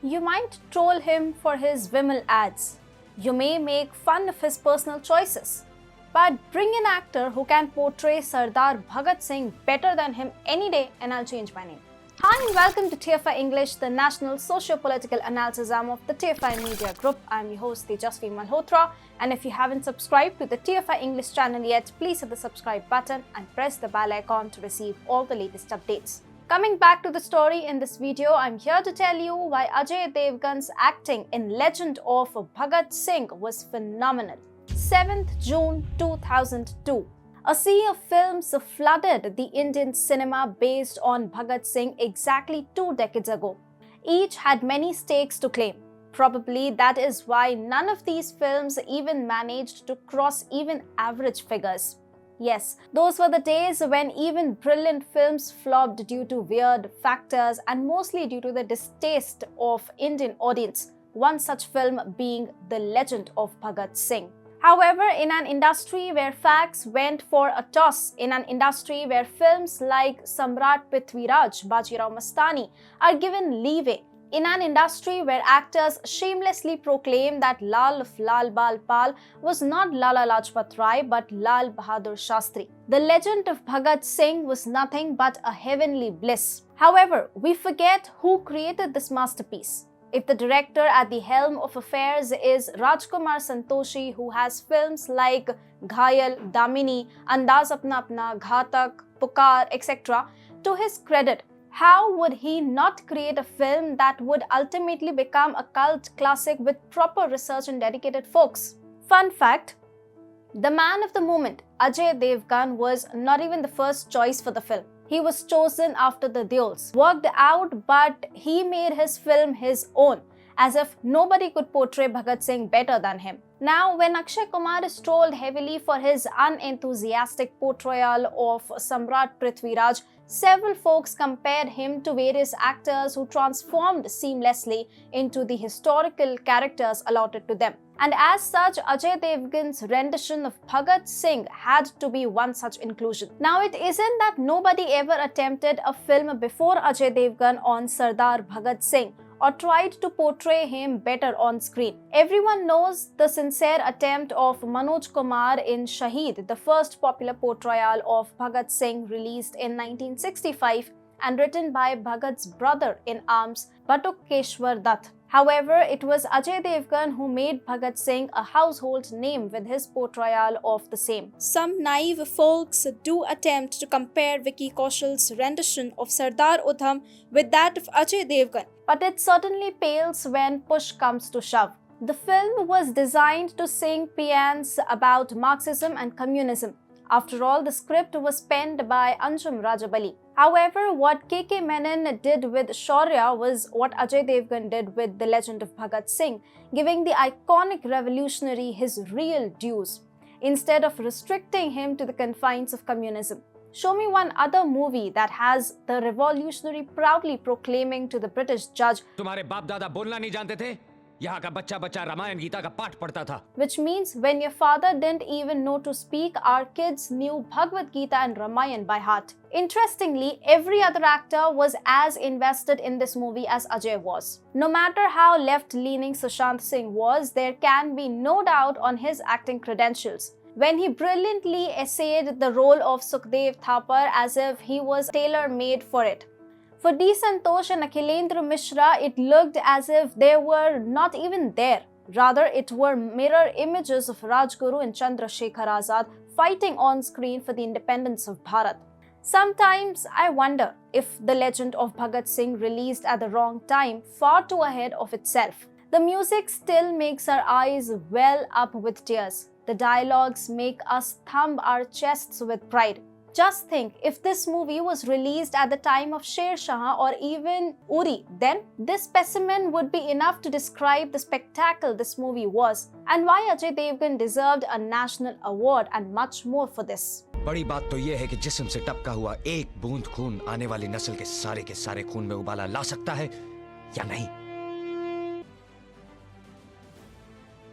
You might troll him for his Vimal ads. You may make fun of his personal choices. But bring an actor who can portray Sardar Bhagat Singh better than him any day and I'll change my name. Hi and welcome to TFI English, the national socio-political analysis arm of the TFI Media Group. I'm your host, Tejasvi Malhotra, and if you haven't subscribed to the TFI English channel yet, please hit the subscribe button and press the bell icon to receive all the latest updates. Coming back to the story in this video, I'm here to tell you why Ajay Devgn's acting in Legend of Bhagat Singh was phenomenal. 7th June 2002. A sea of films flooded the Indian cinema based on Bhagat Singh exactly 2 decades ago. Each had many stakes to claim. Probably that is why none of these films even managed to cross even average figures. Yes, those were the days when even brilliant films flopped due to weird factors and mostly due to the distaste of Indian audience, one such film being The Legend of Bhagat Singh. However, in an industry where facts went for a toss, in an industry where films like Samrat Prithviraj, Bajirao Mastani are given leeway, in an industry where actors shamelessly proclaim that Lal of Lal Bal Pal was not Lala Lajpat Rai but Lal Bahadur Shastri, The Legend of Bhagat Singh was nothing but a heavenly bliss. However, we forget who created this masterpiece. If the director at the helm of affairs is Rajkumar Santoshi, who has films like Ghayal, Damini, Andaz Apna Apna, Ghatak, Pukar, etc., to his credit, how would he not create a film that would ultimately become a cult classic with proper research and dedicated folks? Fun fact, the man of the moment, Ajay Devgn, was not even the first choice for the film. He was chosen after the duels worked out, but he made his film his own, as if nobody could portray Bhagat Singh better than him. Now, when Akshay Kumar is trolled heavily for his unenthusiastic portrayal of Samrat Prithviraj, several folks compared him to various actors who transformed seamlessly into the historical characters allotted to them. And as such, Ajay Devgn's rendition of Bhagat Singh had to be one such inclusion. Now, it isn't that nobody ever attempted a film before Ajay Devgn on Sardar Bhagat Singh or tried to portray him better on screen. Everyone knows the sincere attempt of Manoj Kumar in Shaheed, the first popular portrayal of Bhagat Singh released in 1965 and written by Bhagat's brother in arms, Batukeshwar Dutt. However, it was Ajay Devgn who made Bhagat Singh a household name with his portrayal of the same. Some naive folks do attempt to compare Vicky Kaushal's rendition of Sardar Udham with that of Ajay Devgn, but it certainly pales when push comes to shove. The film was designed to sing paeans about Marxism and communism. After all, the script was penned by Anjum Rajabali. However, what K.K. Menon did with Shaurya was what Ajay Devgn did with The Legend of Bhagat Singh, giving the iconic revolutionary his real dues, instead of restricting him to the confines of communism. Show me one other movie that has the revolutionary proudly proclaiming to the British judge, तुम्हारे बाप दादा बोलना नहीं जानते थे? यहाँ का बच्चा बच्चा रामायण गीता का पाठ पढ़ता था. Which means when your father didn't even know to speak, our kids knew Bhagavad Gita and Ramayan by heart. Interestingly, every other actor was as invested in this movie as Ajay was. No matter how left-leaning Sushant Singh was, there can be no doubt on his acting credentials. When he brilliantly essayed the role of Sukhdev Thapar as if he was tailor-made for it. For D. Santosh and Akhilendra Mishra, it looked as if they were not even there. Rather, it were mirror images of Rajguru and Chandrasekhar Azad fighting on screen for the independence of Bharat. Sometimes I wonder if The Legend of Bhagat Singh released at the wrong time, far too ahead of itself. The music still makes our eyes well up with tears. The dialogues make us thumb our chests with pride. Just think, if this movie was released at the time of Sher Shah or even Uri, then this specimen would be enough to describe the spectacle this movie was and why Ajay Devgn deserved a national award and much more for this. बड़ी बात तो ये है कि जिस्म से टपका हुआ एक बूंद खून आने वाली नस्ल के सारे खून में उबाला ला सकता है या नहीं.